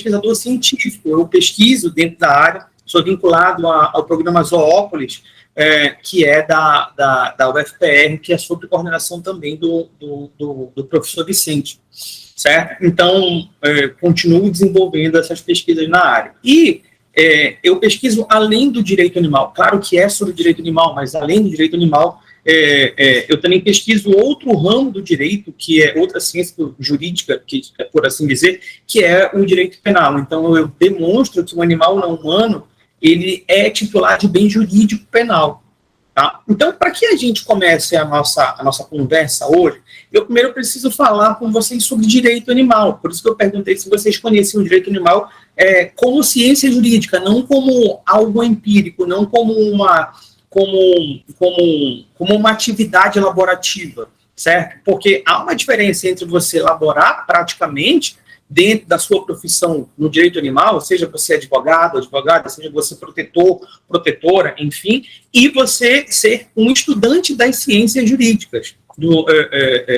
pesquisador científico, eu pesquiso dentro da área, sou vinculado ao programa Zoópolis, que é da UFPR, que é sob coordenação também do professor Vicente, certo? Então, continuo desenvolvendo essas pesquisas na área. E eu pesquiso além do direito animal, claro que é sobre o direito animal, mas além do direito animal, eu também pesquiso outro ramo do direito, que é outra ciência jurídica, que, por assim dizer, que é o direito penal. Então, eu demonstro que o animal não humano, ele é titular de bem jurídico penal. Tá? Então, para que a gente comece a nossa conversa hoje, eu primeiro preciso falar com vocês sobre direito animal. Por isso que eu perguntei se vocês conheciam o direito animal como ciência jurídica, não como algo empírico, não como uma atividade laborativa, certo? Porque há uma diferença entre você elaborar praticamente dentro da sua profissão no direito animal, seja você advogado, advogada, seja você protetor, protetora, enfim, e você ser um estudante das ciências jurídicas,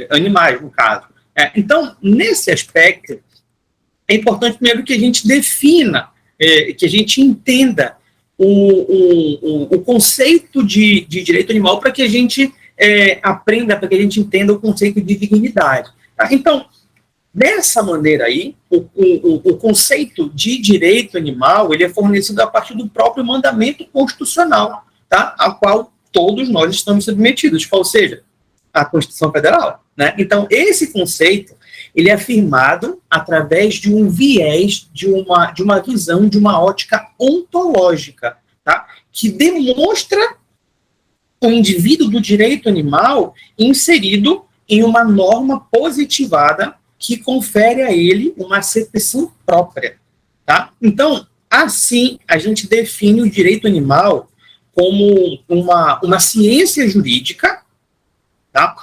animais, no caso. Então, nesse aspecto, é importante primeiro que a gente defina, que a gente entenda o conceito de direito animal para que a gente aprenda, para que a gente entenda o conceito de dignidade. Tá? Então, dessa maneira aí, o conceito de direito animal, ele é fornecido a partir do próprio mandamento constitucional, tá? A qual todos nós estamos submetidos, ou seja, a Constituição Federal, né? Então, esse conceito, ele é afirmado através de um viés, de uma visão, de uma ótica ontológica, tá? Que demonstra o indivíduo do direito animal inserido em uma norma positivada que confere a ele uma acepção própria, tá? Então, assim, a gente define o direito animal como uma ciência jurídica, tá?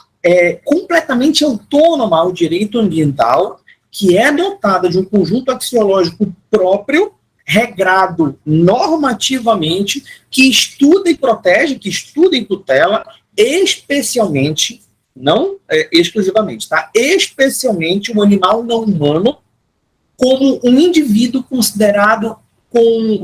Completamente autônoma ao direito ambiental, que é dotada de um conjunto axiológico próprio, regrado normativamente, que estuda e protege, que estuda e tutela, especialmente, não exclusivamente, tá? Especialmente o animal não humano como um indivíduo considerado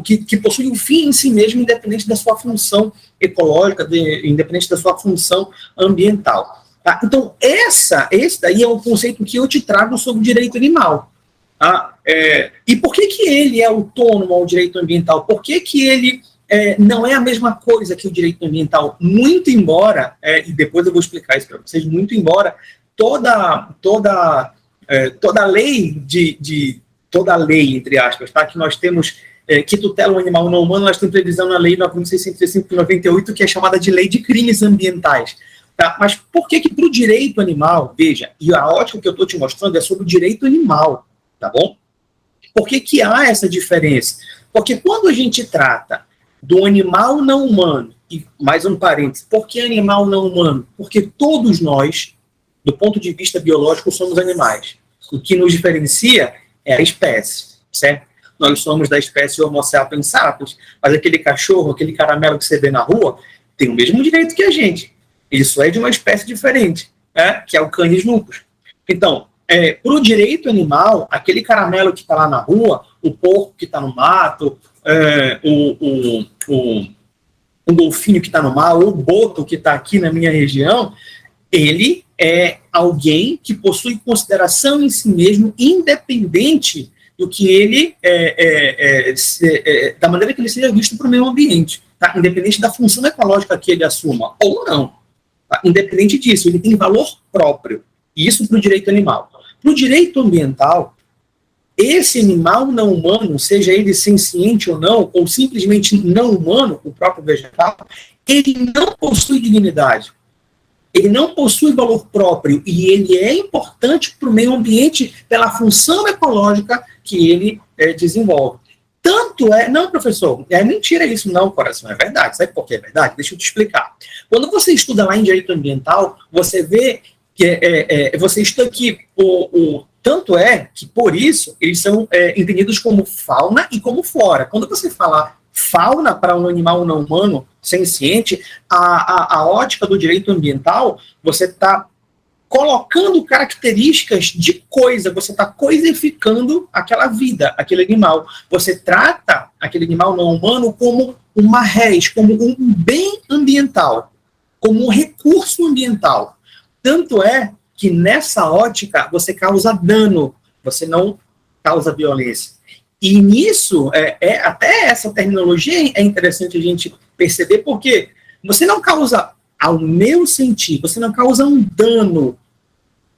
que possui um fim em si mesmo, independente da sua função ecológica, independente da sua função ambiental. Tá? Então, esse daí é um conceito que eu te trago sobre o direito animal. Tá? E por que ele é autônomo ao direito ambiental? Por que ele não é a mesma coisa que o direito ambiental? Muito embora, e depois eu vou explicar isso para vocês, muito embora toda lei toda lei, entre aspas, tá? Que nós temos, que tutela o animal não humano, nós temos previsão na lei 9.605 de 98, que é chamada de Lei de Crimes Ambientais. Tá? Mas por que para o direito animal, veja, e a ótica que eu estou te mostrando é sobre o direito animal, tá bom? Por que há essa diferença? Porque quando a gente trata do animal não humano, e mais um parênteses, por que animal não humano? Porque todos nós, do ponto de vista biológico, somos animais. O que nos diferencia é a espécie, certo? Nós somos da espécie Homo sapiens sapiens, mas aquele cachorro, aquele caramelo que você vê na rua, tem o mesmo direito que a gente. Isso é de uma espécie diferente, que é o Canis lupus. Então, para o direito animal, aquele caramelo que está lá na rua, o porco que está no mato, o golfinho que está no mar, ou o boto que está aqui na minha região, ele é alguém que possui consideração em si mesmo, independente do que ele, da maneira que ele seja visto para o meio ambiente, tá? Independente da função ecológica que ele assuma, ou não. Tá? Independente disso, ele tem valor próprio. Isso para o direito animal. Para o direito ambiental, esse animal não humano, seja ele senciente ou não, ou simplesmente não humano, o próprio vegetal, ele não possui dignidade. Ele não possui valor próprio e ele é importante para o meio ambiente pela função ecológica que ele desenvolve. Tanto é... Não, professor, é mentira isso não, coração, é verdade. Sabe por que é verdade? Deixa eu te explicar. Quando você estuda lá em direito ambiental, você vê que você estuda que tanto é que, por isso, eles são entendidos como fauna e como flora. Quando você fala fauna para um animal não humano, senciente, a ótica do direito ambiental, você está colocando características de coisa, você está coisificando aquela vida, aquele animal. Você trata aquele animal não humano como uma res, como um bem ambiental, como um recurso ambiental. Tanto é que nessa ótica você causa dano, você não causa violência. E nisso, até essa terminologia é interessante a gente perceber, porque você não causa, ao meu sentir, você não causa um dano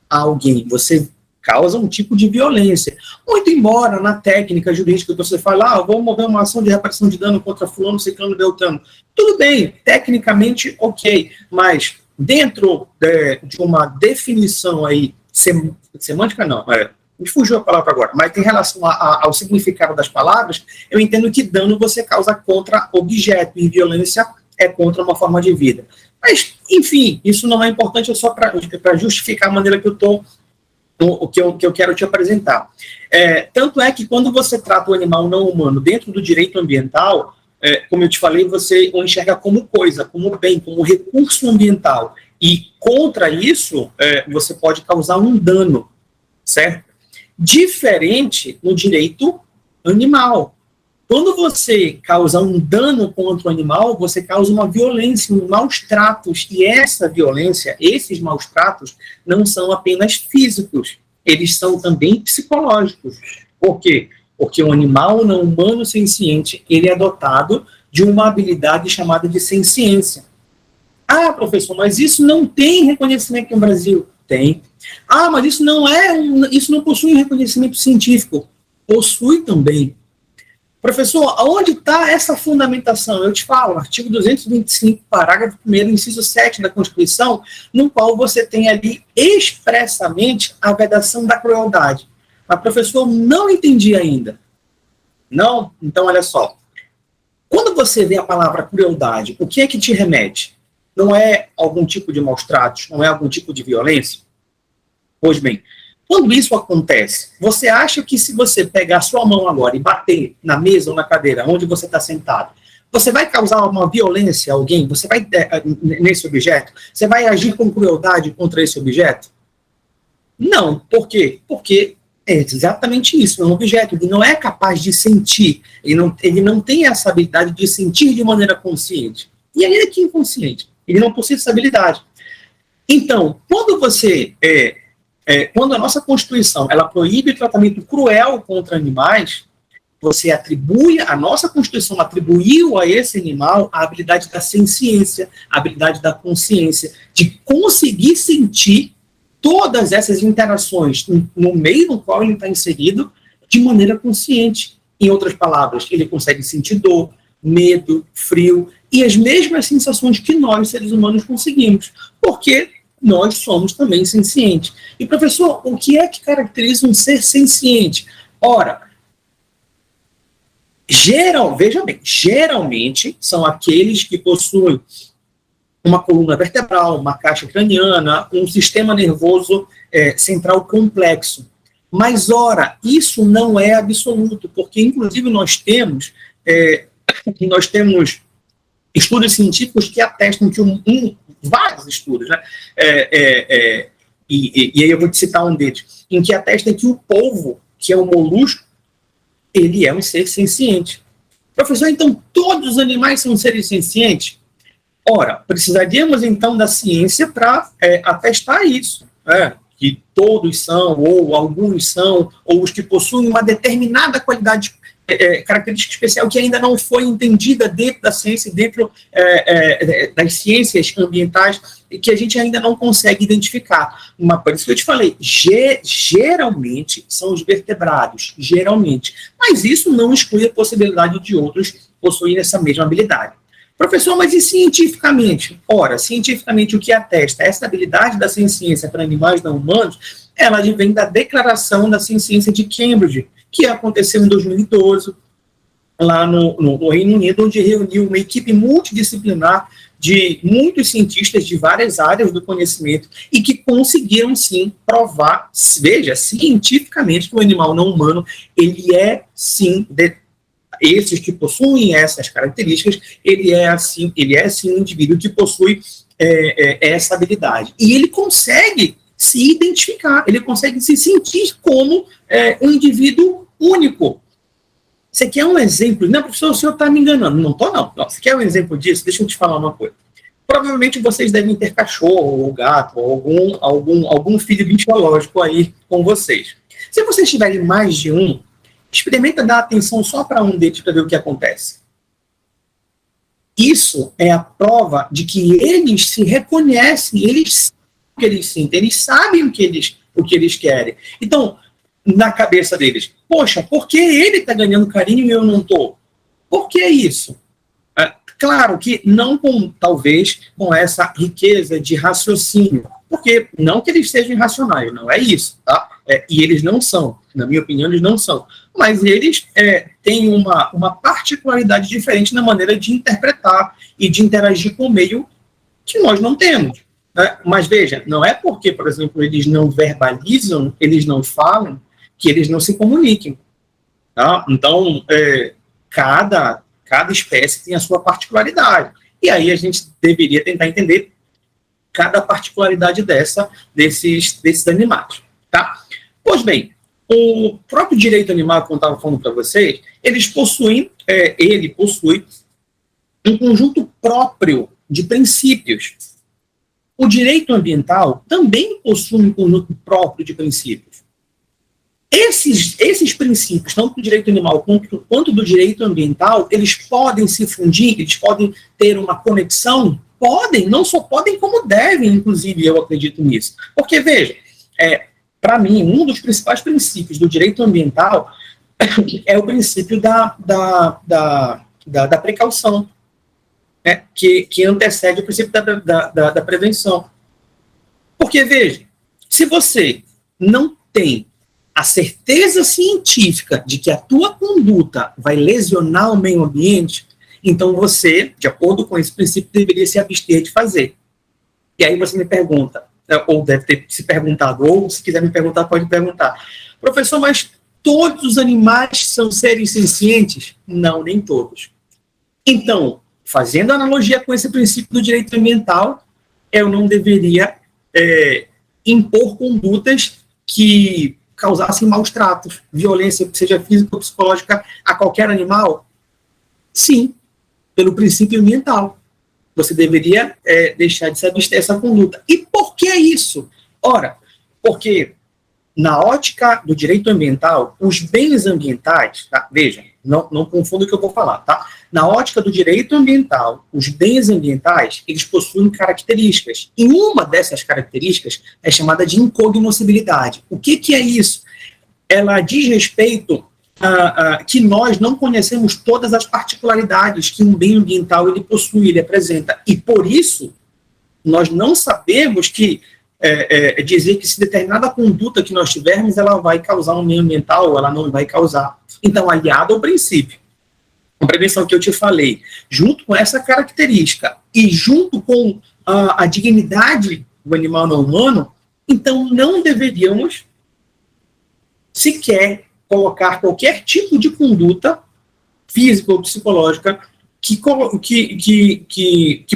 a alguém, você causa um tipo de violência. Muito embora na técnica jurídica você fala, vou mover uma ação de reparação de dano contra fulano, ciclano, beltrano. Tudo bem, tecnicamente ok, mas dentro de uma definição aí, semântica não, me fugiu a palavra agora, mas em relação ao significado das palavras, eu entendo que dano você causa contra objeto e violência é contra uma forma de vida. Mas, enfim, isso não é importante, é só para justificar a maneira que eu estou, o que eu quero te apresentar. Tanto é que quando você trata o animal não humano dentro do direito ambiental, como eu te falei, você o enxerga como coisa, como bem, como recurso ambiental. E contra isso, você pode causar um dano, certo? Diferente no direito animal. Quando você causa um dano contra o animal, você causa uma violência, maus tratos. E essa violência, esses maus tratos, não são apenas físicos, eles são também psicológicos. Por quê? Porque o animal não humano senciente, ele é dotado de uma habilidade chamada de senciência. Professor, mas isso não tem reconhecimento no Brasil. Tem. Mas isso não possui reconhecimento científico. Possui também. Professor, aonde está essa fundamentação? Eu te falo, artigo 225, parágrafo 1º, inciso 7 da Constituição, no qual você tem ali expressamente a vedação da crueldade. Mas, professor, não entendi ainda. Não? Então, olha só. Quando você vê a palavra crueldade, o que é que te remete? Não é algum tipo de maus tratos? Não é algum tipo de violência? Pois bem, quando isso acontece, você acha que se você pegar sua mão agora e bater na mesa ou na cadeira onde você está sentado, você vai causar uma violência a alguém? Você vai, nesse objeto? Você vai agir com crueldade contra esse objeto? Não. Por quê? Porque é exatamente isso, é um objeto, ele não é capaz de sentir, ele não tem essa habilidade de sentir de maneira consciente. E ainda que inconsciente, ele não possui essa habilidade. Então, quando você... quando a nossa Constituição ela proíbe o tratamento cruel contra animais, a nossa Constituição atribuiu a esse animal a habilidade da senciência, a habilidade da consciência, de conseguir sentir todas essas interações no meio no qual ele está inserido de maneira consciente. Em outras palavras, ele consegue sentir dor, medo, frio e as mesmas sensações que nós, seres humanos, conseguimos. Porque nós somos também sencientes. E, professor, o que é que caracteriza um ser senciente? Ora, veja bem, geralmente são aqueles que possuem uma coluna vertebral, uma caixa craniana, um sistema nervoso central complexo. Mas, ora, isso não é absoluto, porque, inclusive, nós temos estudos científicos que atestam que vários estudos, né? E aí eu vou te citar um deles, em que atestam que o polvo, que é um molusco, ele é um ser senciente. Professor, então todos os animais são seres sencientes? Ora, precisaríamos então da ciência para atestar isso, que todos são, ou alguns são, ou os que possuem uma determinada qualidade característica especial que ainda não foi entendida dentro da ciência, dentro das ciências ambientais, e que a gente ainda não consegue identificar. Mas por isso que eu te falei, geralmente são os vertebrados, geralmente. Mas isso não exclui a possibilidade de outros possuírem essa mesma habilidade. Professor, mas e cientificamente? Ora, cientificamente o que atesta essa habilidade da ciência para animais não humanos, ela vem da declaração da ciência de Cambridge, que aconteceu em 2012, lá no Reino Unido, onde reuniu uma equipe multidisciplinar de muitos cientistas de várias áreas do conhecimento e que conseguiram, sim, provar, veja, cientificamente, que o animal não humano, ele é, sim, esses que possuem essas características, ele é, sim, um indivíduo que possui essa habilidade. E ele consegue se identificar, ele consegue se sentir como um indivíduo único. Você quer um exemplo? Não, professor, o senhor está me enganando. Não estou, não. Você quer um exemplo disso? Deixa eu te falar uma coisa. Provavelmente vocês devem ter cachorro, ou gato, ou algum filho biológico aí com vocês. Se vocês tiverem mais de um, experimenta dar atenção só para um deles para ver o que acontece. Isso é a prova de que eles se reconhecem, eles sabem o que eles sentem, eles sabem o que eles querem. Então, na cabeça deles, poxa, por que ele está ganhando carinho e eu não estou? Por que isso? Claro que não talvez com essa riqueza de raciocínio, porque não que eles sejam irracionais, não é isso, tá? E eles não são, na minha opinião, eles não são. Mas eles têm uma particularidade diferente na maneira de interpretar e de interagir com o meio que nós não temos. Né? Mas veja, não é porque, por exemplo, eles não verbalizam, eles não falam, que eles não se comuniquem. Tá? Então, cada espécie tem a sua particularidade. E aí a gente deveria tentar entender cada particularidade desses animais. Tá? Pois bem, o próprio direito animal, como eu estava falando para vocês, ele possui um conjunto próprio de princípios. O direito ambiental também possui um conjunto próprio de princípios. Esses princípios, tanto do direito animal quanto do direito ambiental, eles podem se fundir, eles podem ter uma conexão? Podem, não só podem, como devem, inclusive, eu acredito nisso. Porque, veja, para mim, um dos principais princípios do direito ambiental é o princípio da precaução, né, que antecede o princípio da prevenção. Porque, veja, se você não tem a certeza científica de que a tua conduta vai lesionar o meio ambiente, então você, de acordo com esse princípio, deveria se abster de fazer. E aí você me pergunta, ou deve ter se perguntado, ou se quiser me perguntar, pode perguntar. Professor, mas todos os animais são seres sencientes? Não, nem todos. Então, fazendo analogia com esse princípio do direito ambiental, eu não deveria impor condutas que causassem maus tratos, violência, seja física ou psicológica, a qualquer animal? Sim, pelo princípio ambiental. Você deveria deixar de se abster dessa conduta. E por que isso? Ora, porque na ótica do direito ambiental, os bens ambientais, tá? Veja, não confunda o que eu vou falar, tá? Na ótica do direito ambiental, os bens ambientais, eles possuem características. E uma dessas características é chamada de incognoscibilidade. O que é isso? Ela diz respeito a que nós não conhecemos todas as particularidades que um bem ambiental ele possui, ele apresenta. E por isso, nós não sabemos dizer que se determinada conduta que nós tivermos, ela vai causar um meio ambiental ou ela não vai causar. Então, aliado ao princípio, a prevenção que eu te falei, junto com essa característica e junto com a dignidade do animal não humano, então não deveríamos sequer colocar qualquer tipo de conduta física ou psicológica que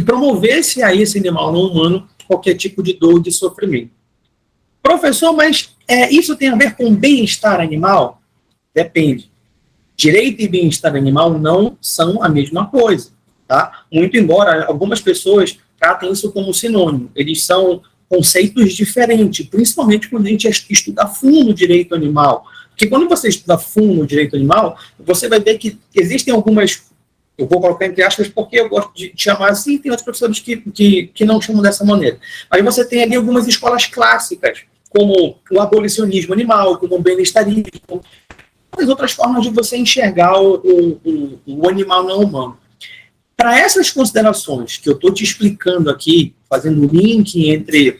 promovesse a esse animal não humano qualquer tipo de dor, de sofrimento. Professor, mas isso tem a ver com bem-estar animal? Depende. Direito e bem-estar animal não são a mesma coisa, tá? Muito embora algumas pessoas tratem isso como sinônimo. Eles são conceitos diferentes, principalmente quando a gente estuda a fundo o direito animal. Porque quando você estuda a fundo o direito animal, você vai ver que existem algumas... Eu vou colocar entre aspas porque eu gosto de chamar assim, tem outros professores que não chamam dessa maneira. Mas você tem ali algumas escolas clássicas, como o abolicionismo animal, como o bem-estarismo, as outras formas de você enxergar o animal não humano. Para essas considerações que eu estou te explicando aqui, fazendo o link entre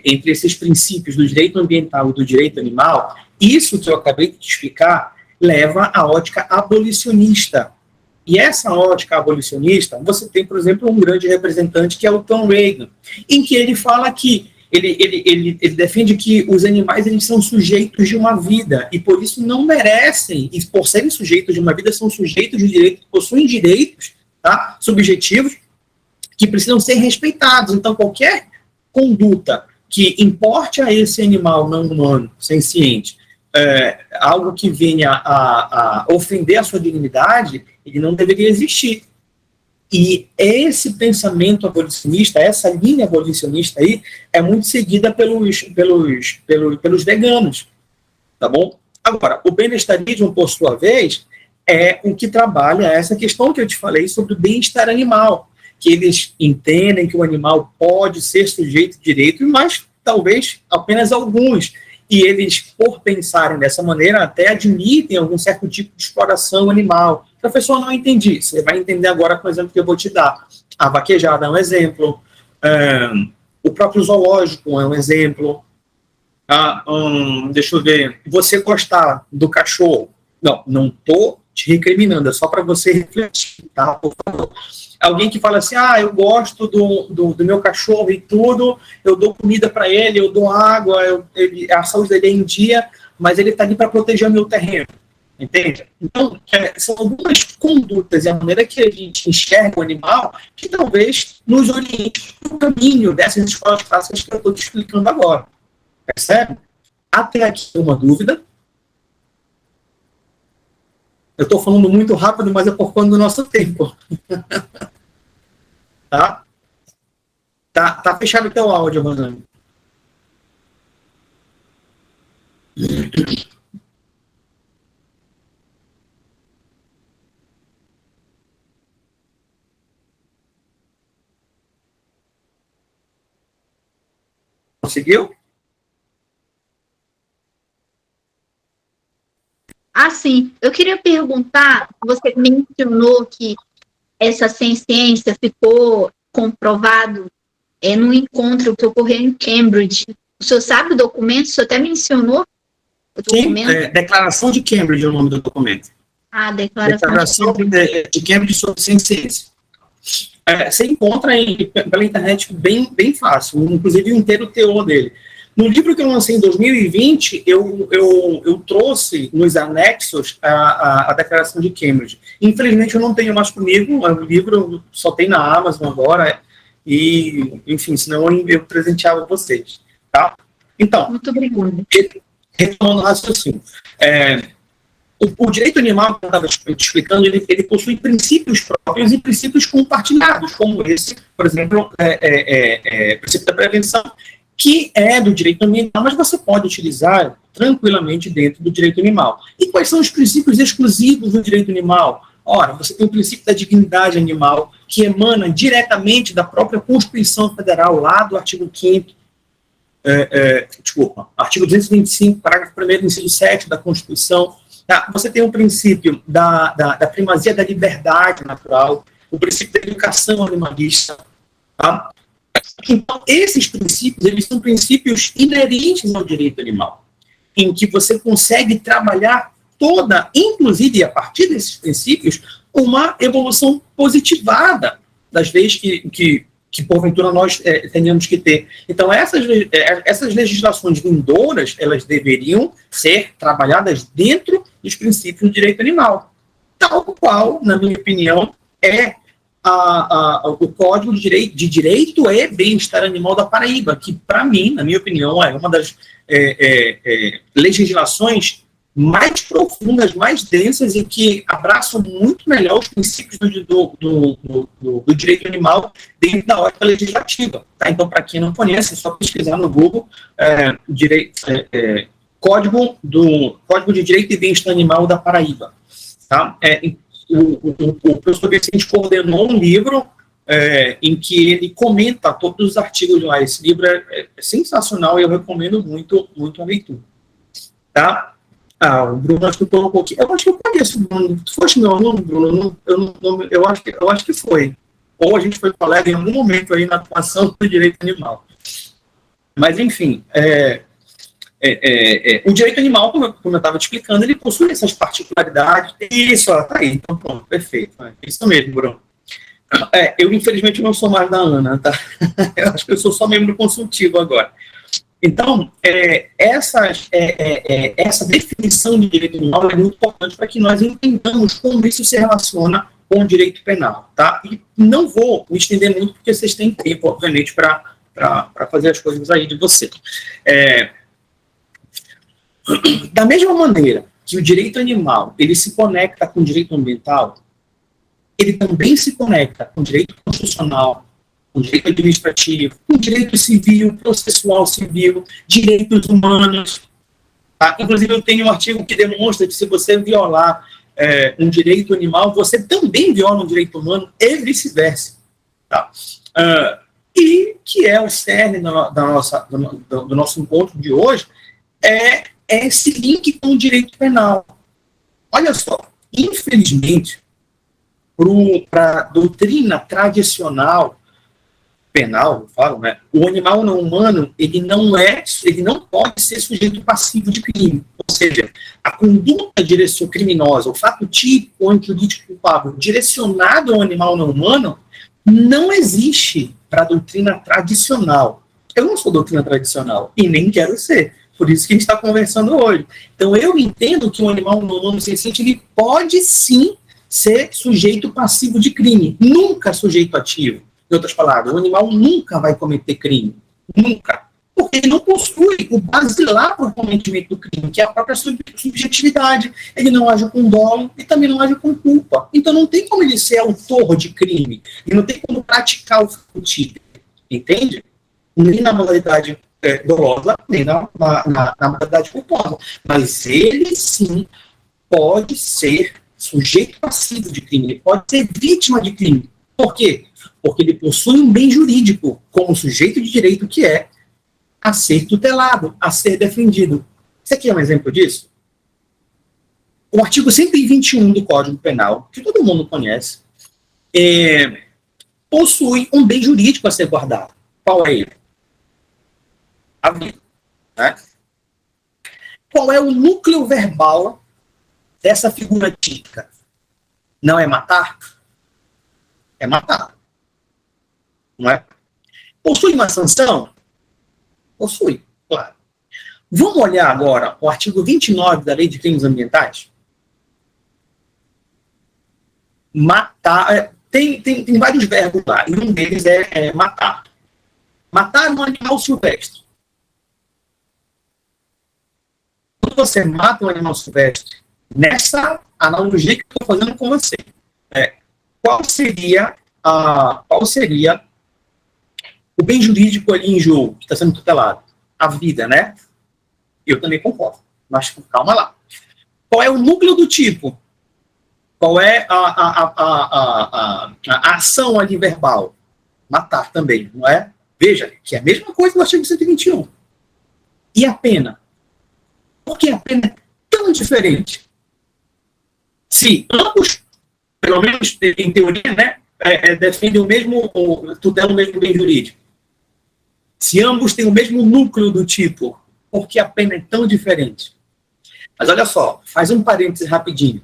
esses princípios do direito ambiental e do direito animal, isso que eu acabei de te explicar leva à ótica abolicionista. E essa ótica abolicionista, você tem, por exemplo, um grande representante que é o Tom Reagan, em que ele fala que ele defende que os animais eles são sujeitos de uma vida e por isso não merecem, e por serem sujeitos de uma vida, são sujeitos de direitos, possuem direitos, tá, subjetivos que precisam ser respeitados. Então, qualquer conduta que importe a esse animal não humano, senciente, algo que venha a ofender a sua dignidade, ele não deveria existir. E esse pensamento abolicionista, essa linha abolicionista aí, é muito seguida pelos veganos, tá bom? Agora, o benestarismo, por sua vez, é o que trabalha essa questão que eu te falei sobre o bem-estar animal, que eles entendem que o animal pode ser sujeito de direito, mas talvez apenas alguns. E eles, por pensarem dessa maneira, até admitem algum certo tipo de exploração animal. Professor, não entendi. Você vai entender agora com o exemplo que eu vou te dar. A vaquejada é um exemplo. O próprio zoológico é um exemplo. Deixa eu ver. Você gostar do cachorro. Não estou te recriminando, é só para você refletir, tá? Por favor. Alguém que fala assim, eu gosto do meu cachorro e tudo, eu dou comida para ele, eu dou água, a saúde dele é em dia, mas ele está ali para proteger o meu terreno, entende? Então, são algumas condutas e a maneira que a gente enxerga o animal que talvez nos oriente no caminho dessas escolas clássicas que eu estou te explicando agora, percebe? Até aqui uma dúvida? Eu estou falando muito rápido, mas é por conta do nosso tempo. Tá? Tá fechado o teu áudio, Rosane. Conseguiu? Sim. Eu queria perguntar, você mencionou que essa ciência ficou comprovado no encontro que ocorreu em Cambridge. O senhor sabe o documento? O senhor até mencionou o documento? Sim, Declaração de Cambridge é o nome do documento. Declaração de Cambridge sobre ciência. Você encontra pela internet bem fácil, inclusive o inteiro teor dele. No livro que eu lancei em 2020, eu trouxe nos anexos a Declaração de Cambridge. Infelizmente, eu não tenho mais comigo, o livro só tem na Amazon agora, e, enfim, senão eu presenteava vocês. Tá? Então, muito obrigada. Retomando o raciocínio. O direito animal, que eu estava te explicando, ele possui princípios próprios e princípios compartilhados, como esse, por exemplo, princípio da prevenção, que é do direito ambiental, mas você pode utilizar tranquilamente dentro do direito animal. E quais são os princípios exclusivos do direito animal? Ora, você tem o princípio da dignidade animal, que emana diretamente da própria Constituição Federal, lá do artigo 5º, artigo 225, parágrafo 1º, inciso 7 da Constituição. Tá? Você tem o princípio da primazia da liberdade natural, o princípio da educação animalista, tá? Então, esses princípios, eles são princípios inerentes ao direito animal, em que você consegue trabalhar inclusive a partir desses princípios, uma evolução positivada das leis que porventura nós tenhamos que ter. Então, essas legislações vindouras, elas deveriam ser trabalhadas dentro dos princípios do direito animal, tal qual, na minha opinião, o Código de Direito e Bem-Estar Animal da Paraíba, que, para mim, na minha opinião, é uma das legislações mais profundas, mais densas e que abraçam muito melhor os princípios do direito animal dentro da ótica legislativa. Tá? Então, para quem não conhece, é só pesquisar no Google Código de Direito e Bem-Estar Animal da Paraíba. Tá? O professor Vicente coordenou um livro em que ele comenta todos os artigos lá. Esse livro é sensacional e eu recomendo muito, muito a leitura. Tá? O Bruno acho que colocou aqui. Eu acho que eu conheço o Bruno. Tu foste meu aluno, Bruno? Eu acho que foi. Ou a gente foi colega em algum momento aí na atuação do direito animal. Mas, enfim, o direito animal, como eu estava te explicando, ele possui essas particularidades. Isso, tá aí. Então, pronto, perfeito. Isso mesmo, Bruno. Eu, infelizmente, não sou mais da Ana, tá? Eu acho que eu sou só membro consultivo agora. Então, essa definição de direito animal é muito importante para que nós entendamos como isso se relaciona com o direito penal, tá? E não vou me estender muito, porque vocês têm tempo, obviamente, para para fazer as coisas aí de você. Da mesma maneira que o direito animal ele se conecta com o direito ambiental, ele também se conecta com o direito constitucional, com o direito administrativo, com o direito civil, processual civil, direitos humanos. Tá? Inclusive, eu tenho um artigo que demonstra que se você violar um direito animal, você também viola um direito humano e vice-versa. Tá? E que é o cerne do nosso encontro de hoje, é esse link com o direito penal. Olha só, infelizmente, para a doutrina tradicional penal, eu falo, né, o animal não humano ele não pode ser sujeito passivo de crime. Ou seja, a conduta criminosa, o fato típico ou jurídico culpável direcionado ao animal não humano não existe para a doutrina tradicional. Eu não sou doutrina tradicional e nem quero ser. Por isso que a gente está conversando hoje. Então, eu entendo que um animal não humano senciente ele pode sim ser sujeito passivo de crime, nunca sujeito ativo. Em outras palavras, o animal nunca vai cometer crime. Nunca. Porque ele não possui o basilar para o cometimento do crime, que é a própria subjetividade. Ele não age com dolo e também não age com culpa. Então não tem como ele ser autor de crime. E não tem como praticar o furtivo. Entende? Nem na modalidade dolosa, nem na modalidade culposa. Mas ele sim pode ser sujeito passivo de crime. Ele pode ser vítima de crime. Por quê? Porque ele possui um bem jurídico como sujeito de direito que é a ser tutelado, a ser defendido. Isso aqui é um exemplo disso? O artigo 121 do Código Penal, que todo mundo conhece, possui um bem jurídico a ser guardado. Qual é ele? A vida. Né? Qual é o núcleo verbal dessa figura típica? Não é matar? É matar. Não é? Possui uma sanção? Possui, claro. Vamos olhar agora o artigo 29 da Lei de Crimes Ambientais? Matar, tem vários verbos lá, e um deles é matar. Matar um animal silvestre. Quando você mata um animal silvestre, nessa analogia que eu estou fazendo com você, qual seria o bem jurídico ali em jogo, que está sendo tutelado? A vida, né? Eu também concordo. Mas calma lá. Qual é o núcleo do tipo? Qual é a ação ali verbal? Matar também, não é? Veja, que é a mesma coisa do artigo 121. E a pena? Por que a pena é tão diferente? Se ambos, pelo menos em teoria, né, defendem tutelam o mesmo bem jurídico. Se ambos têm o mesmo núcleo do tipo, por que a pena é tão diferente? Mas olha só, faz um parênteses rapidinho.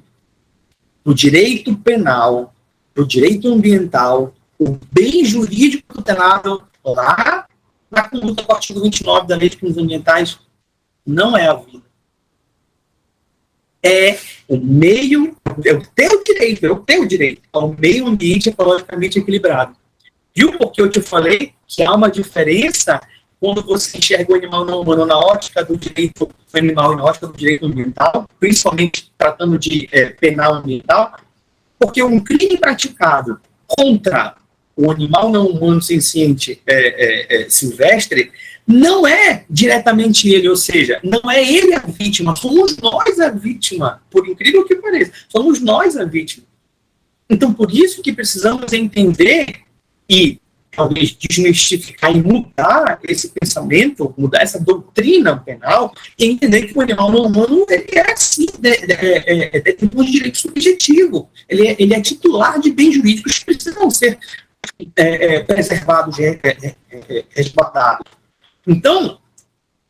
No direito penal, no direito ambiental, o bem jurídico tutelado lá na conduta do artigo 29 da Lei de Crimes Ambientais não é a vida. É o meio, eu tenho direito ao meio ambiente ecologicamente equilibrado. Viu porque eu te falei que há uma diferença quando você enxerga o animal não humano na ótica do direito animal e na ótica do direito ambiental, principalmente tratando de penal ambiental, porque um crime praticado contra o animal não humano senciente silvestre não é diretamente ele, ou seja, não é ele a vítima, somos nós a vítima, por incrível que pareça, somos nós a vítima. Então, por isso que precisamos entender e talvez desmistificar e mudar esse pensamento, mudar essa doutrina penal e entender que o animal não humano ele é sim detentor de direito subjetivo, ele é titular de bens jurídicos que precisam ser preservados, resguardados. Então,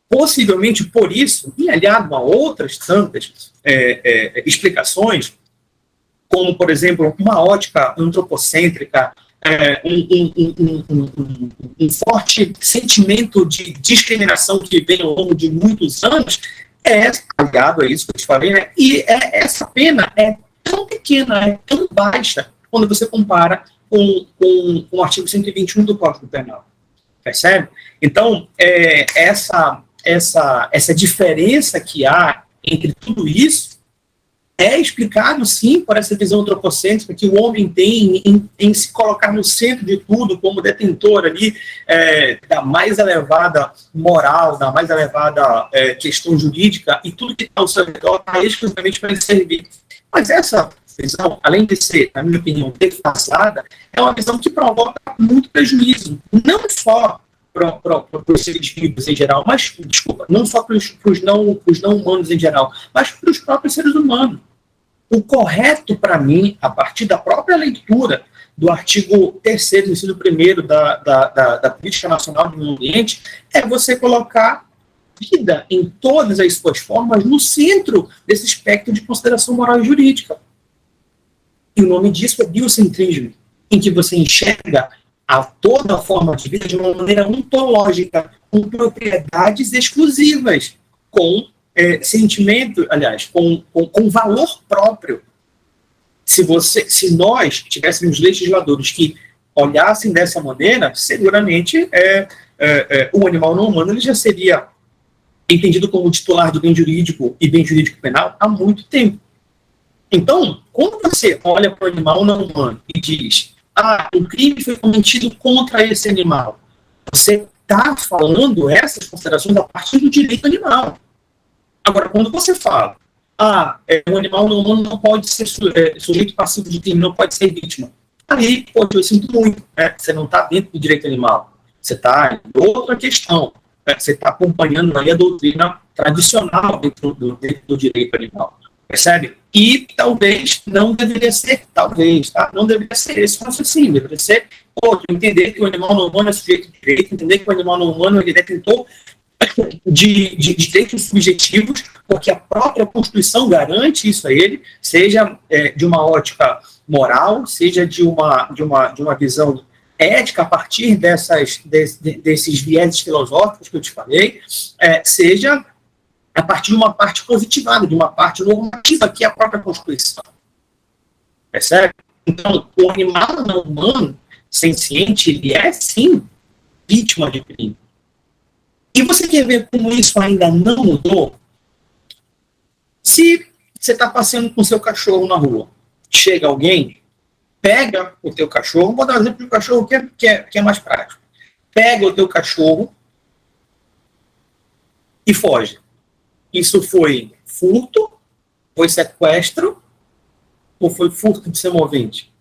possivelmente por isso, e aliado a outras tantas explicações, como, por exemplo, uma ótica antropocêntrica, um forte sentimento de discriminação que vem ao longo de muitos anos, aliado a isso que eu te falei, né? E essa pena é tão pequena, é tão baixa, quando você compara com o artigo 121 do Código Penal. Percebe? Então, essa diferença que há entre tudo isso é explicado, sim, por essa visão antropocêntrica que o homem tem em se colocar no centro de tudo, como detentor ali da mais elevada moral, da mais elevada questão jurídica, e tudo que está ao seu redor está exclusivamente para ele servir. Mas essa visão, além de ser, na minha opinião, defasada, é uma visão que provoca muito prejuízo, não só para os seres vivos em geral, mas, desculpa, não só para os não humanos em geral, mas para os próprios seres humanos. O correto, para mim, a partir da própria leitura do artigo 3º, inciso 1º da Política Nacional do Meio Ambiente, é você colocar vida em todas as suas formas no centro desse espectro de consideração moral e jurídica. E o nome disso é biocentrismo, em que você enxerga toda a forma de vida de uma maneira ontológica, com propriedades exclusivas, com sentimento, aliás, com valor próprio. Se nós tivéssemos legisladores que olhassem dessa maneira, seguramente o animal não humano ele já seria entendido como titular do bem jurídico e bem jurídico penal há muito tempo. Então, quando você olha para o animal não humano e diz um crime foi cometido contra esse animal, você está falando essas considerações a partir do direito animal. Agora, quando você fala o animal não humano não pode ser sujeito passivo de crime, não pode ser vítima, aí, eu sinto muito, você não está dentro do direito animal, você está em outra questão, você está acompanhando aí a doutrina tradicional dentro do direito animal. Percebe? E talvez não deveria ser, não deveria ser esse raciocínio, deveria ser entender que o animal não humano é sujeito de direito, entender que o animal não humano ele detentor de direitos subjetivos, porque a própria Constituição garante isso a ele, seja de uma ótica moral, seja de uma visão ética a partir desses vieses filosóficos que eu te falei, seja a partir de uma parte positivada, de uma parte normativa, que é a própria Constituição. Percebe? Então, o animal não humano, senciente, ele é, sim, vítima de crime. E você quer ver como isso ainda não mudou? Se você está passeando com o seu cachorro na rua, chega alguém, pega o teu cachorro, vou dar um exemplo de um cachorro que é mais prático. Pega o teu cachorro e foge. Isso foi furto, foi sequestro ou foi furto de semovente?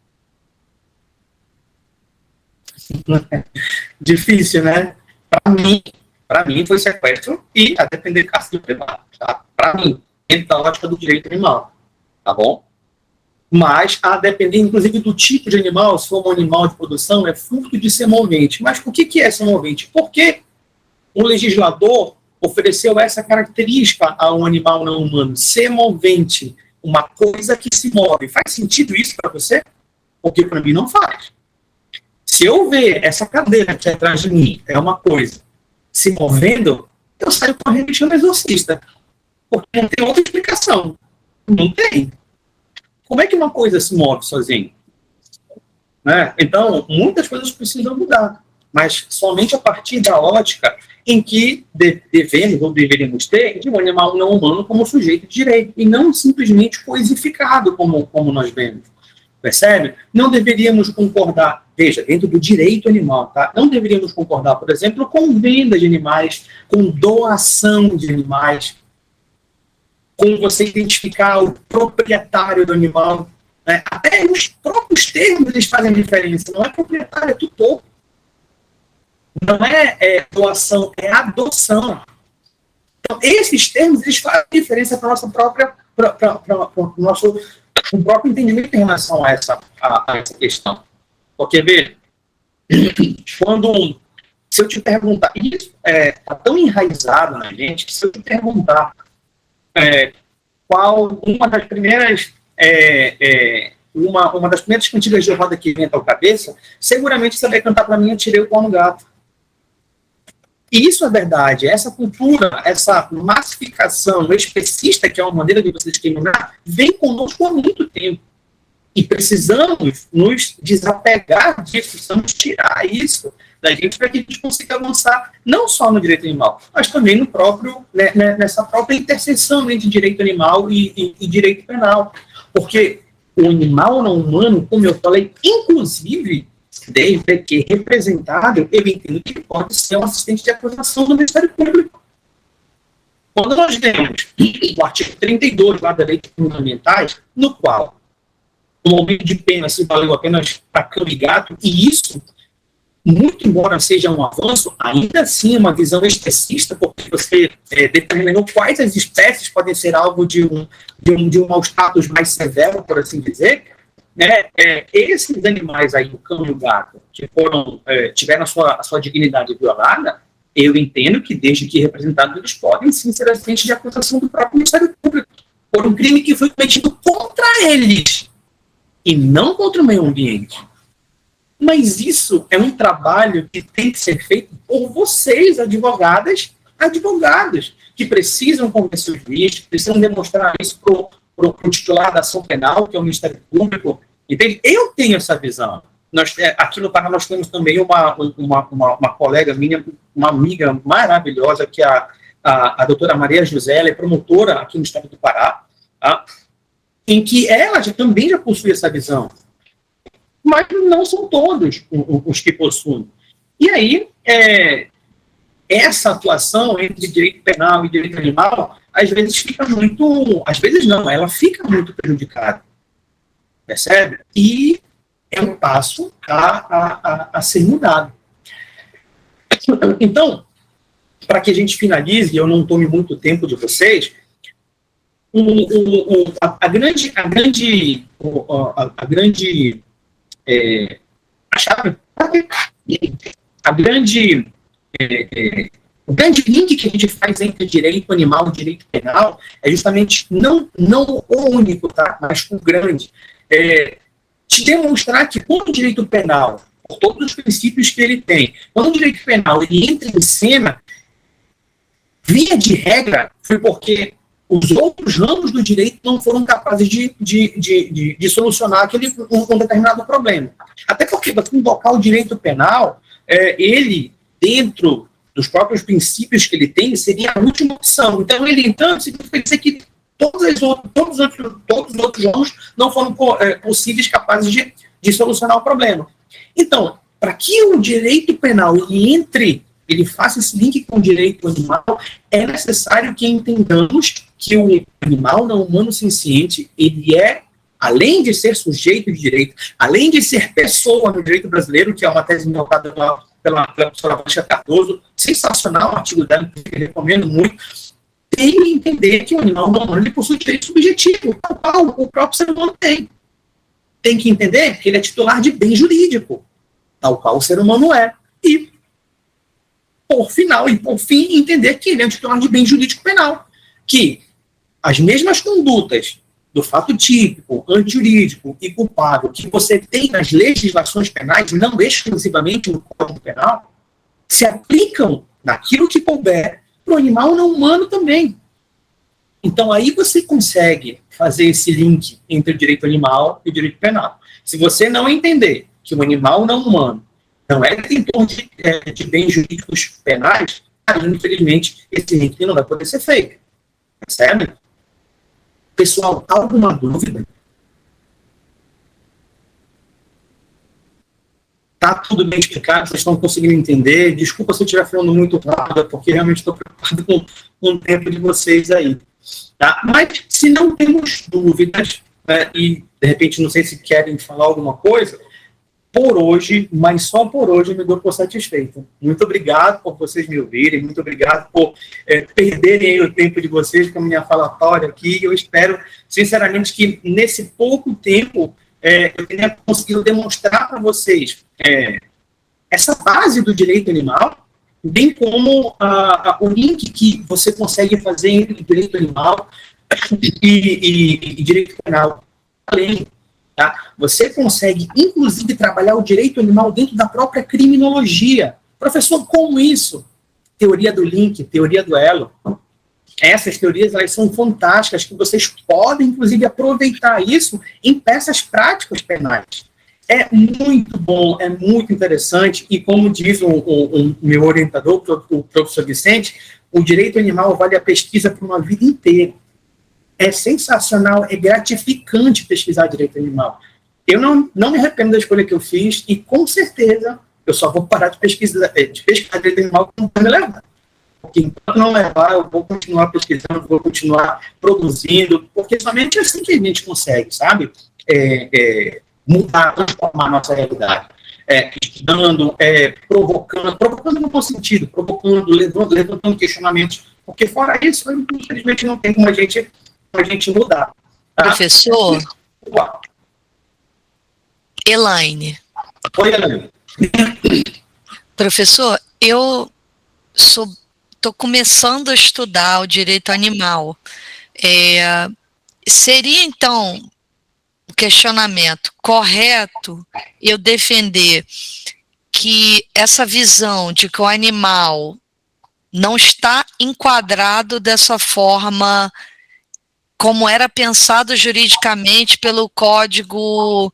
Difícil, né? Para mim foi sequestro e a depender de caso privado, tá? Para mim, dentro da lógica do direito animal, tá bom? Mas a depender, inclusive, do tipo de animal, se for um animal de produção, é furto de semovente. Mas o que é semovente? Por que o legislador ofereceu essa característica a um animal não humano? Semovente, uma coisa que se move. Faz sentido isso para você? Porque para mim não faz. Se eu ver essa cadeira que é atrás de mim, é uma coisa se movendo, eu saio correndo e chamo exorcista. Porque não tem outra explicação. Não tem. Como é que uma coisa se move sozinha? Né? Então, muitas coisas precisam mudar. Mas somente a partir da ótica em que devemos ou deveríamos ter de um animal não humano como sujeito de direito, e não simplesmente coisificado como nós vemos. Percebe? Não deveríamos concordar, veja, dentro do direito animal, tá? Não deveríamos concordar, por exemplo, com venda de animais, com doação de animais, com você identificar o proprietário do animal. Né? Até os próprios termos eles fazem diferença. Não é proprietário, é tutor. Não é doação, é adoção. Então, esses termos eles fazem diferença para o nosso próprio entendimento em relação a essa questão. Porque, veja, se eu te perguntar, isso está tão enraizado na gente, que se eu te perguntar qual uma das primeiras uma das primeiras cantigas de roda que vem à tua cabeça, seguramente você vai cantar para mim Eu Tirei o Pau no Gato. E isso é verdade, essa cultura, essa massificação especista, que é uma maneira de você discriminar, vem conosco há muito tempo. E precisamos nos desapegar disso, precisamos tirar isso da gente para que a gente consiga avançar não só no direito animal, mas também no próprio, nessa própria interseção entre direito animal e direito penal. Porque o animal não humano, como eu falei, inclusive, desde que representado, eu entendo que pode ser um assistente de acusação do Ministério Público. Quando nós temos o artigo 32 lá da Lei de Fundamentais, no qual o aumento de pena se valeu apenas para cão e gato, e isso, muito embora seja um avanço, ainda assim é uma visão especista, porque você determinou quais as espécies podem ser alvo de um maus tratos mais severo, por assim dizer, né? Esses animais aí, o cão e o gato, que tiveram a sua dignidade violada, eu entendo que, desde que representados, eles podem sim ser assistentes de acusação do próprio Ministério Público por um crime que foi cometido contra eles e não contra o meio ambiente. Mas isso é um trabalho que tem que ser feito por vocês, advogados, que precisam convencer os juízes, precisam demonstrar isso para o titular da ação penal, que é o Ministério Público. Entende? Eu tenho essa visão. Aqui no Pará nós temos também uma colega minha, uma amiga maravilhosa, que é a doutora Maria José, ela é promotora aqui no estado do Pará, tá? Em que ela também já possui essa visão. Mas não são todos os que possuem. E aí, essa atuação entre direito penal e direito animal, às vezes fica muito... Às vezes não, ela fica muito prejudicada. Percebe? E é um passo a ser mudado. Então, para que a gente finalize, e eu não tome muito tempo de vocês, a grande o grande link que a gente faz entre direito animal e direito penal é justamente não o único, tá? Mas o grande. Te demonstrar que quando o direito penal, por todos os princípios que ele tem, quando o direito penal ele entra em cena, via de regra, foi porque os outros ramos do direito não foram capazes de solucionar um determinado problema. Até porque, para invocar o direito penal, ele, dentro dos próprios princípios que ele tem, seria a última opção. Então, ele, então, significa dizer que todos os outros ramos não foram possíveis, capazes de solucionar o problema. Então, para que o direito penal ele faça esse link com o direito animal, é necessário que entendamos que o animal não humano senciente, ele além de ser sujeito de direito, além de ser pessoa no direito brasileiro, que é uma tese invocada pela professora Vanessa Cardoso, sensacional o artigo dela, que eu recomendo muito, tem que entender que o animal não humano ele possui direito subjetivo, tal qual o próprio ser humano tem. Tem que entender que ele é titular de bem jurídico, tal qual o ser humano é. E, por fim, entender que ele é um titular de bem jurídico penal, que as mesmas condutas do fato típico, antijurídico e culpável que você tem nas legislações penais, não exclusivamente no Código Penal, se aplicam naquilo que couber para o animal não humano também. Então, aí você consegue fazer esse link entre o direito animal e o direito penal. Se você não entender que o animal não humano não é detentor de bens jurídicos penais, aí, infelizmente, esse link não vai poder ser feito. Percebe? Pessoal, alguma dúvida? Tá tudo bem explicado? Vocês estão conseguindo entender? Desculpa se eu estiver falando muito rápido, porque realmente estou preocupado com o tempo de vocês aí. Tá? Mas, se não temos dúvidas, e, de repente, não sei se querem falar alguma coisa, por hoje, mas só por hoje, eu me dou por satisfeito. Muito obrigado por vocês me ouvirem, muito obrigado por perderem o tempo de vocês com a minha falatória aqui. Eu espero, sinceramente, que nesse pouco tempo eu tenha conseguido demonstrar para vocês essa base do direito animal, bem como o link que você consegue fazer entre direito animal e direito penal. Além, tá? Você consegue, inclusive, trabalhar o direito animal dentro da própria criminologia. Professor, como isso? Teoria do link, teoria do elo. Essas teorias, elas são fantásticas, que vocês podem, inclusive, aproveitar isso em peças práticas penais. É muito bom, é muito interessante, e como diz o meu orientador, o professor Vicente, o direito animal vale a pesquisa por uma vida inteira. É sensacional, é gratificante pesquisar direito animal. Eu não me arrependo da escolha que eu fiz, e com certeza eu só vou parar de pesquisar direito animal quando me levar. Porque enquanto não levar, eu vou continuar pesquisando, vou continuar produzindo, porque somente assim que a gente consegue, sabe? Mudar, transformar a nossa realidade. Estudando, provocando no bom sentido, provocando, levantando questionamentos, porque fora isso, infelizmente, não tem como a gente mudar. Tá? Professor? Elaine. Oi, Elaine. Professor, eu estou começando a estudar o direito animal. Seria, então, o questionamento correto eu defender que essa visão de que o animal não está enquadrado dessa forma como era pensado juridicamente pelo Código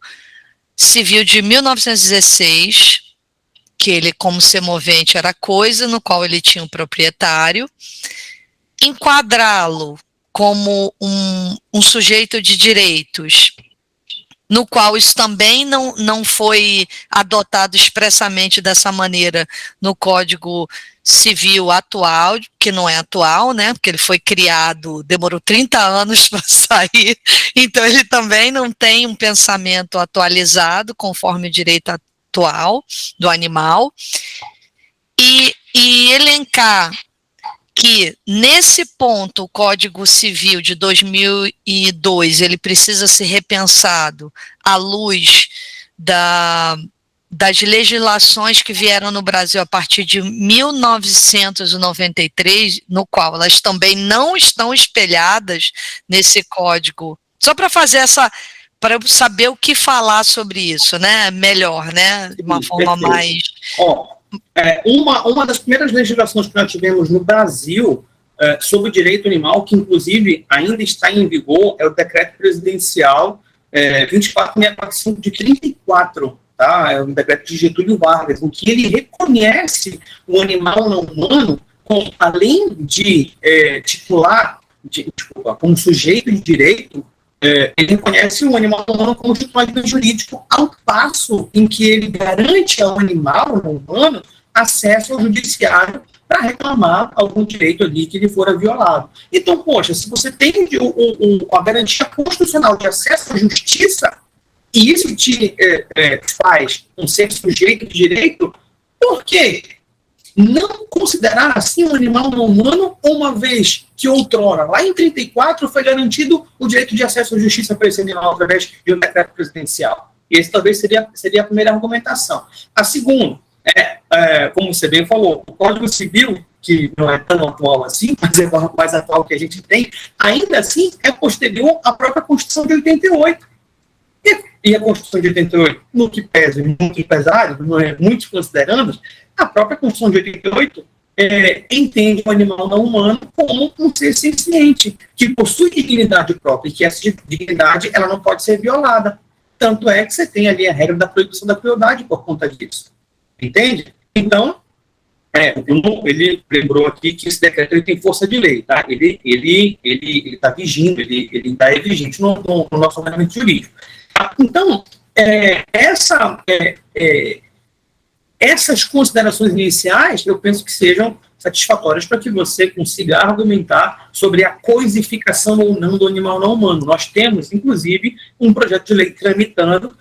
Civil de 1916, que ele, como semovente, era coisa no qual ele tinha um proprietário, enquadrá-lo como um sujeito de direitos, no qual isso também não foi adotado expressamente dessa maneira no Código Civil atual, que não é atual, né, porque ele foi criado, demorou 30 anos para sair, então ele também não tem um pensamento atualizado conforme o direito atual do animal, e elencar que, nesse ponto, o Código Civil de 2002, ele precisa ser repensado à luz das legislações que vieram no Brasil a partir de 1993, no qual elas também não estão espelhadas nesse código. Só para fazer para eu saber o que falar sobre isso, né? Melhor, né? De uma forma mais... Uma das primeiras legislações que nós tivemos no Brasil sobre o direito animal, que inclusive ainda está em vigor, é o Decreto Presidencial 24645 de 34, tá? É um decreto de Getúlio Vargas, em que ele reconhece o animal não humano como, além de como sujeito de direito, ele reconhece o animal humano como titular de bem jurídico, ao passo em que ele garante ao animal humano acesso ao judiciário para reclamar algum direito ali que lhe fora violado. Então, poxa, se você tem a garantia constitucional de acesso à justiça, e isso te faz um ser sujeito de direito, por quê? Não considerar assim um animal não humano, uma vez que outrora, lá em 34, foi garantido o direito de acesso à justiça para esse animal através de um decreto presidencial. E esse talvez seria a primeira argumentação. A segunda, como você bem falou, o Código Civil, que não é tão atual assim, mas é mais atual que a gente tem, ainda assim é posterior à própria Constituição de 88. E a Constituição de 88, no que pesa, muito pesado, muitos considerando, a própria Constituição de 88 entende o animal não humano como um ser senciente, que possui dignidade própria, e que essa dignidade ela não pode ser violada. Tanto é que você tem ali a regra da proibição da crueldade por conta disso. Entende? Então, ele lembrou aqui que esse decreto ele tem força de lei, tá? Ele está vigindo, ele ainda é vigente no nosso ordenamento jurídico. Então, essas considerações iniciais, eu penso que sejam satisfatórias para que você consiga argumentar sobre a coisificação ou não do animal não humano. Nós temos, inclusive, um projeto de lei tramitando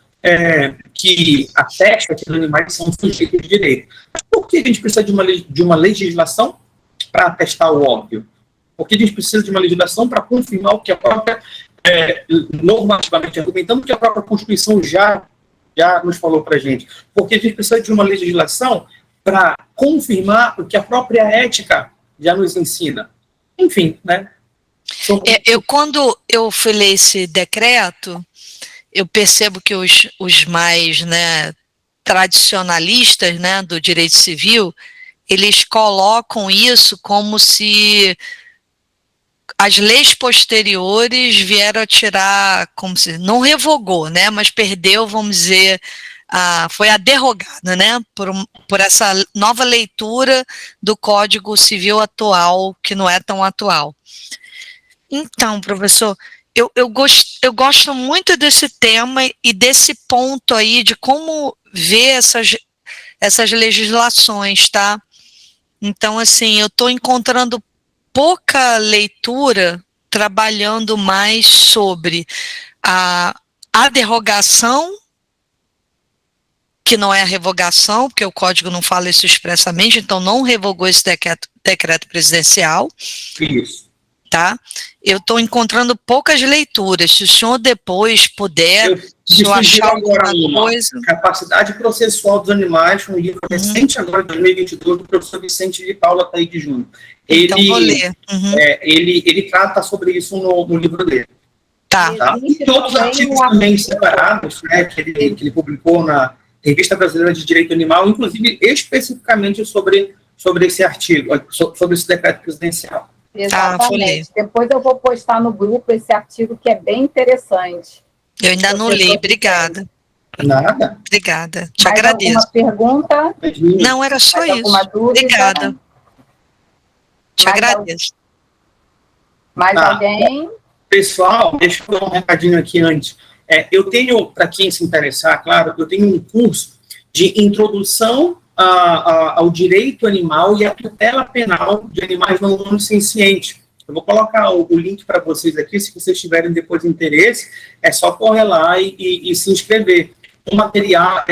que atesta que os animais são sujeitos de direito. Mas por que a gente precisa de uma legislação para atestar o óbvio? Porque a gente precisa de uma legislação para confirmar o que a própria, normativamente argumentando, que a própria Constituição já nos falou para a gente. Porque a gente precisa de uma legislação para confirmar o que a própria ética já nos ensina. Enfim, né? Quando eu fui ler esse decreto, eu percebo que os mais, né, tradicionalistas, né, do direito civil, eles colocam isso como se as leis posteriores vieram a tirar, como se não revogou, né, mas perdeu, vamos dizer, foi derrogada, né, por essa nova leitura do Código Civil atual, que não é tão atual. Então, professor, eu gosto muito desse tema e desse ponto aí de como ver essas legislações, tá? Então, assim, eu estou encontrando pouca leitura trabalhando mais sobre a derrogação, que não é a revogação, porque o Código não fala isso expressamente, então não revogou esse decreto presidencial. Isso. Tá? Eu estou encontrando poucas leituras. Se o senhor depois puder, se eu achar alguma coisa... Capacidade Processual dos Animais, um livro recente agora, de 2022, do professor Vicente de Paula Taide Júnior. Então vou ler. Ele trata sobre isso no livro dele. Tá. E outros artigos também separados, né, que ele publicou na Revista Brasileira de Direito Animal, inclusive especificamente sobre esse artigo, sobre esse decreto presidencial. Exatamente. Depois eu vou postar no grupo esse artigo que é bem interessante. Eu ainda não li, obrigada. Nada. Obrigada, te agradeço. Alguma pergunta? Não, era só isso. Alguma dúvida? Obrigada. Te agradeço. Mais alguém? Pessoal, deixa eu dar um recadinho aqui antes. Eu tenho, para quem se interessar, claro, eu tenho um curso de introdução ao direito animal e à tutela penal de animais não humanos sencientes. Eu vou colocar o link para vocês aqui, se vocês tiverem depois interesse, é só correr lá e se inscrever. O material,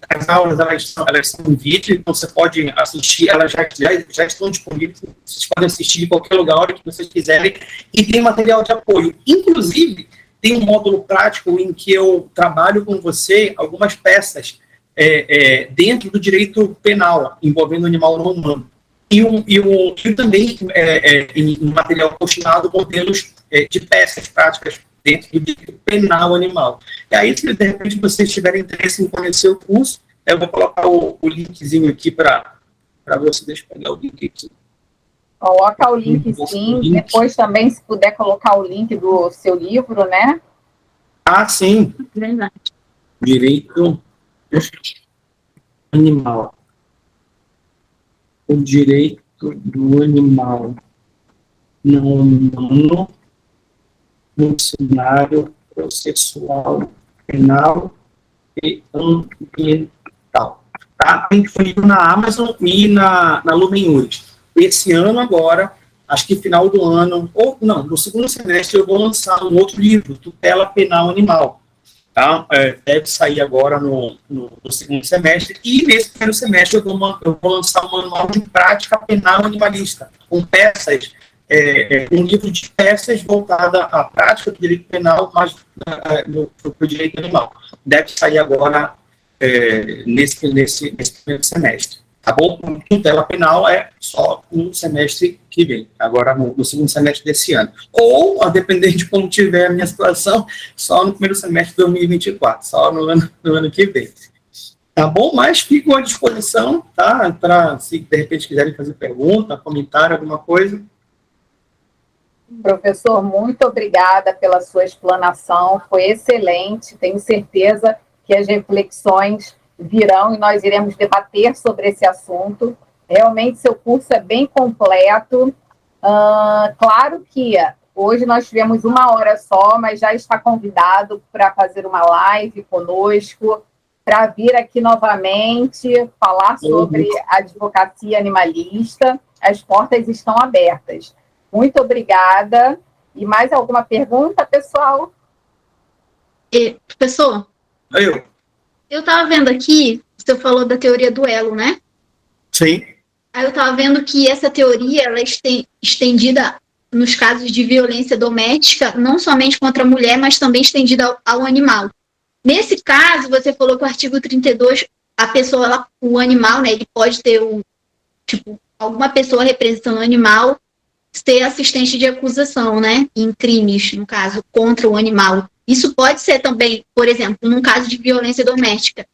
as aulas, elas estão em vídeo, então você pode assistir, elas já estão disponíveis, vocês podem assistir de qualquer lugar, a hora que vocês quiserem, e tem material de apoio. Inclusive, tem um módulo prático em que eu trabalho com você algumas peças dentro do direito penal, envolvendo animal não humano. E também, em material postinado, modelos de peças práticas dentro do direito penal animal. E aí, se de repente vocês tiverem interesse em conhecer o curso, eu vou colocar o linkzinho aqui para você. Deixa eu pegar o link aqui. Coloca o link, sim. Depois também, se puder colocar o link do seu livro, né? Sim. Verdade. Direito animal. O direito do animal não humano no cenário processual, penal e ambiental. Tá? Tem disponível na Amazon e na Lumen. Esse ano agora, acho que final do ano, ou não, no segundo semestre eu vou lançar um outro livro, Tutela Penal Animal. Tá? Deve sair agora no segundo semestre, e nesse primeiro semestre eu vou lançar um manual de prática penal animalista, com peças, um livro de peças voltada à prática do direito penal, mas do direito animal. Deve sair agora nesse primeiro semestre. Tá bom? Tutela penal é só no semestre que vem, agora no segundo semestre desse ano. Ou, a depender de como tiver a minha situação, só no primeiro semestre de 2024, só no ano que vem. Tá bom? Mas fico à disposição, tá? Para, se de repente quiserem fazer pergunta, comentário, alguma coisa. Professor, muito obrigada pela sua explanação, foi excelente, tenho certeza que as reflexões virão e nós iremos debater sobre esse assunto. Realmente, seu curso é bem completo. Claro que hoje nós tivemos 1 hora só, mas já está convidado para fazer uma live conosco, para vir aqui novamente falar sobre advocacia animalista. As portas estão abertas. Muito obrigada. E mais alguma pergunta, pessoal? Professor? Eu estava vendo aqui, você falou da teoria do elo, né? Sim. Aí eu estava vendo que essa teoria ela é estendida nos casos de violência doméstica, não somente contra a mulher, mas também estendida ao animal. Nesse caso, você falou que o artigo 32, a pessoa, o animal, né, ele pode ter alguma pessoa representando o animal, ser assistente de acusação, né, em crimes, no caso, contra o animal. Isso pode ser também, por exemplo, num caso de violência doméstica,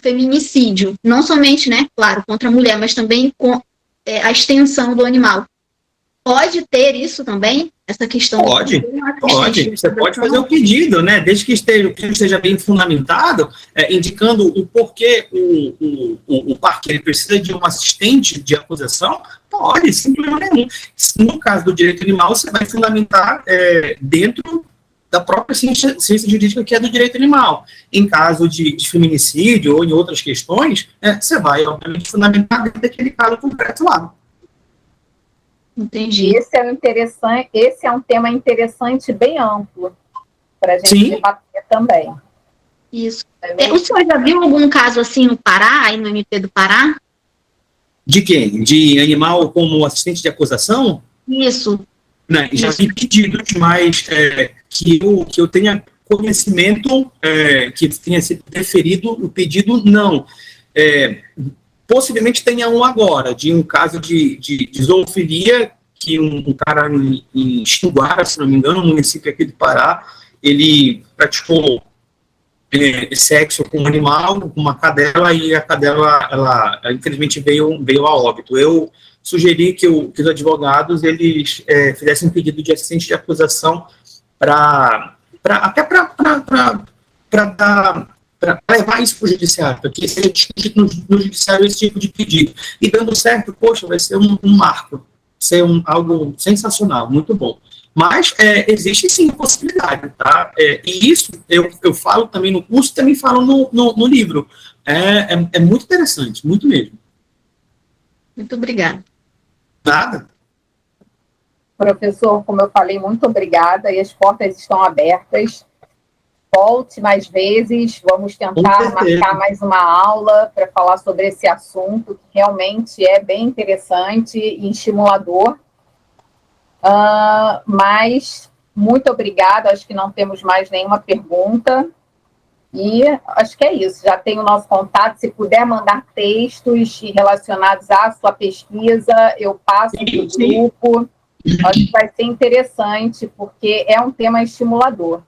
feminicídio, não somente, né, claro, contra a mulher, mas também com a extensão do animal. pode ter isso também? Essa questão? Pode. Você pode fazer o pedido, né? Desde que o pedido esteja bem fundamentado, indicando o porquê o parqueiro precisa de um assistente de acusação, pode, sem problema nenhum. No caso do direito animal, você vai fundamentar dentro da própria ciência jurídica, que é do direito animal. Em caso de feminicídio ou em outras questões, você vai, obviamente, fundamentar dentro daquele caso concreto lá. Entendi. Esse é um tema interessante, bem amplo, para a gente debater também. Isso. O senhor já viu algum caso assim no Pará, aí no MP do Pará? De quem? De animal como assistente de acusação? Isso. Né, já vi pedidos, mas que eu tenha conhecimento que tenha sido deferido o pedido, não. Possivelmente tenha um agora, de um caso de zoofilia, que um cara em Xinguara, se não me engano, no município aqui do Pará, ele praticou sexo com um animal, com uma cadela, e a cadela, ela infelizmente veio a óbito. Eu sugeri que os advogados eles fizessem um pedido de assistente de acusação para levar isso para o judiciário, para que seja discutido no judiciário esse tipo de pedido. E dando certo, poxa, vai ser um marco, ser algo sensacional, muito bom. Mas existe sim a possibilidade, tá? E isso eu falo também no curso, também falo no livro. É muito interessante, muito mesmo. Muito obrigada. Nada. Professor, como eu falei, muito obrigada, e as portas estão abertas. Volte mais vezes, vamos tentar marcar mais uma aula para falar sobre esse assunto, que realmente é bem interessante e estimulador. Mas, muito obrigada, acho que não temos mais nenhuma pergunta. E acho que é isso, já tem o nosso contato, se puder mandar textos relacionados à sua pesquisa, eu passo para o grupo. Acho que vai ser interessante, porque é um tema estimulador.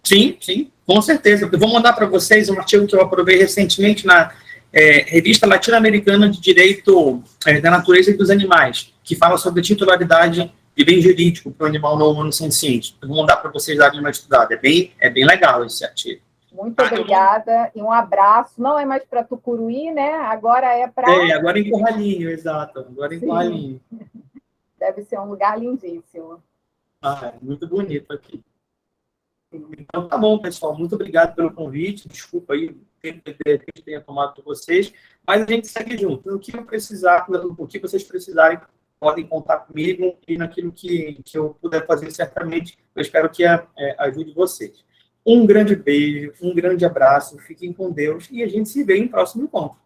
Sim, com certeza. Eu vou mandar para vocês um artigo que eu aprovei recentemente na Revista Latino-Americana de Direito da Natureza e dos Animais, que fala sobre titularidade e bem jurídico para o animal não humano senciente. Eu vou mandar para vocês darem uma estudada. É bem legal esse artigo. Muito obrigada e um abraço. Não é mais para Tucuruí, né? Agora é para... agora em Curralinho, exato. Agora em Curralinho. Deve ser um lugar lindíssimo. Muito bonito aqui. Então, tá bom, pessoal. Muito obrigado pelo convite. Desculpa aí o tempo que tenha tomado por vocês. Mas a gente segue junto. No que eu precisar, o que vocês precisarem, podem contar comigo e naquilo que eu puder fazer, certamente, eu espero que ajude vocês. Um grande beijo, um grande abraço, fiquem com Deus e a gente se vê em próximo encontro.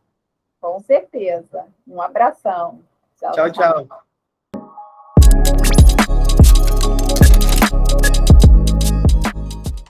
Com certeza. Um abração. Tchau.